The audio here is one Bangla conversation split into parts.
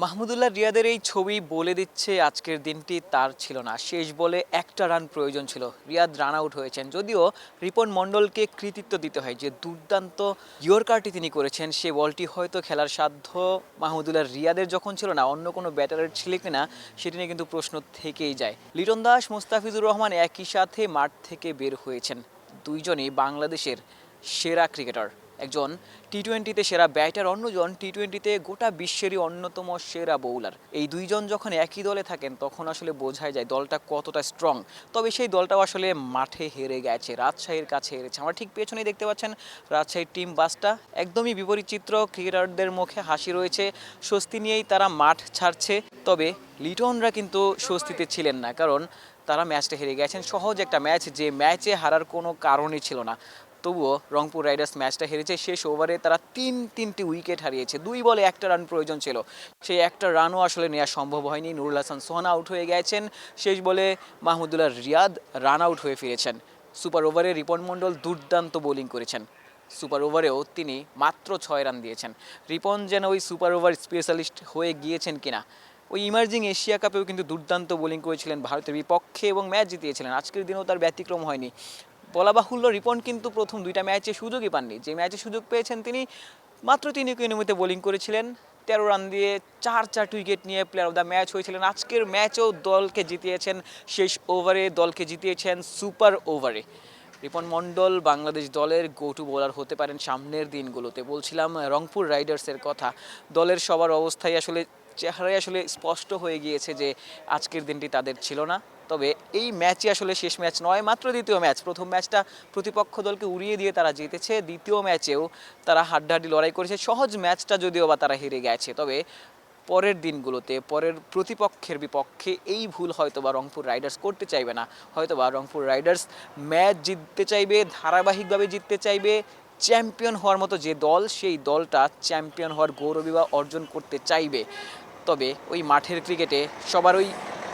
মাহমুদুল্লাহ রিয়াদের এই ছবি বলে দিচ্ছে আজকের দিনটি তার ছিল না। শেষ বলে একটা রান প্রয়োজন ছিল, রিয়াদ রান আউট হয়েছেন। যদিও রিপন মণ্ডলকে কৃতিত্ব দিতে হয় যে দুর্দান্ত ইয়র্কারটি তিনি করেছেন, সে বলটি হয়তো খেলার সাধ্য মাহমুদুল্লাহ রিয়াদের যখন ছিল না, অন্য কোনো ব্যাটারের ছিল কিনা সেটি নিয়ে কিন্তু প্রশ্ন থেকেই যায়। লিটন দাস, মুস্তাফিজুর রহমান একই সাথে মাঠ থেকে বের হয়েছেন। দুইজনই বাংলাদেশের সেরা ক্রিকেটার। একজন টি-20-তে সেরা ব্যাটার, অন্যজন টি-20-তে গোটা বিশ্বেরই অন্যতম সেরা বোলার। এই দুইজন যখন একই দলে থাকেন তখন আসলে বোঝাই যায় দলটা কতটা স্ট্রং। তবে সেই দলটাও আসলে মাঠে হেরে গেছে, রাজশাহীর কাছে হেরেছে। আমরা ঠিক পেছনেই দেখতে পাচ্ছেন রাজশাহীর টিম বাসটা। একদমই বিপরীত চিত্র, ক্রিকেটারদের মুখে হাসি রয়েছে, স্বস্তি নিয়েই তারা মাঠ ছাড়ছে। তবে লিটনরা কিন্তু স্বস্তিতে ছিলেন না, কারণ তারা ম্যাচটা হেরে গেছেন। সহজ একটা ম্যাচ, যে ম্যাচে হারার কোনো কারণই ছিল না। তবুও রংপুর রাইডার্স ম্যাচটা হেরেছে। শেষ ওভারে তারা তিনটি উইকেট হারিয়েছে। 2 বলে একটা রান প্রয়োজন ছিল, সেই একটা রানও আসলে নেওয়া সম্ভব হয়নি। নুরুল হাসান সোহান আউট হয়ে গেছেন। শেষ বলে মাহমুদুল্লাহ রিয়াদ রান আউট হয়ে ফিরেছেন। সুপার ওভারে রিপন মণ্ডল দুর্দান্ত বোলিং করেছেন। সুপার ওভারেও তিনি মাত্র 6 রান দিয়েছেন। রিপন যেন ওই সুপার ওভার স্পেশালিস্ট হয়ে গিয়েছেন কিনা। ওই ইমার্জিং এশিয়া কাপেও কিন্তু দুর্দান্ত বোলিং করেছিলেন ভারতের বিপক্ষে এবং ম্যাচ জিতিয়েছিলেন। আজকের দিনেও তার ব্যতিক্রম হয়নি। বলা বাহুল্য, রিপন কিন্তু প্রথম 2টা ম্যাচে সুযোগই পাননি। যে ম্যাচে সুযোগ পেয়েছেন তিনি মাত্র 3 ইনিংসে বোলিং করেছিলেন। 13 রান দিয়ে 4 উইকেট নিয়ে প্লেয়ার অফ দ্য ম্যাচ হয়েছিলেন। আজকের ম্যাচেও দলকে জিতিয়েছেন, শেষ ওভারে দলকে জিতিয়েছেন সুপার ওভারে। রিপন মণ্ডল বাংলাদেশ দলের গো টু বোলার হতে পারেন সামনের দিনগুলোতে। বলছিলাম রংপুর রাইডার্সের কথা, দলের সবার অবস্থায় আসলে চেহারায় আসলে স্পষ্ট হয়ে গিয়েছে যে আজকের দিনটি তাদের ছিল না। তবে এই ম্যাচই আসলে শেষ ম্যাচ নয়, মাত্র দ্বিতীয় ম্যাচ। প্রথম ম্যাচটা প্রতিপক্ষ দলকে উড়িয়ে দিয়ে তারা জিতেছে, দ্বিতীয় ম্যাচেও তারা হাড্ডাহাড্ডি লড়াই করেছে। সহজ ম্যাচটা যদিও বা তারা হেরে গেছে, তবে পরের দিনগুলোতে পরের প্রতিপক্ষের বিপক্ষে এই ভুল হয়তো বা রংপুর রাইডার্স করতে চাইবে না। হয়তো বা রংপুর রাইডার্স ম্যাচ জিততে চাইবে, ধারাবাহিকভাবে জিততে চাইবে। চ্যাম্পিয়ন হওয়ার মতো যে দল, সেই দলটা চ্যাম্পিয়ন হওয়ার গৌরবিবা অর্জন করতে চাইবে। তবে ওই মাঠের ক্রিকেটে সবার ওই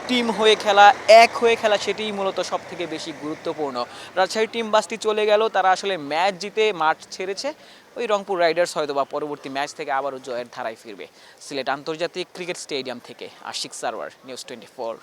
টিম হয়ে খেলা, এক হয়ে খেলা, সেটিই মূলত সব থেকে বেশি গুরুত্বপূর্ণ। রাজশাহীর টিম বাসটি চলে গেল, তারা আসলে ম্যাচ জিতে মাঠ ছেড়েছে। ওই রংপুর রাইডার্স হয়তো বা পরবর্তী ম্যাচ থেকে আবারও জয়ের ধারায় ফিরবে। সিলেট আন্তর্জাতিক ক্রিকেট স্টেডিয়াম থেকে আশিক সারওয়ার, নিউজ 24।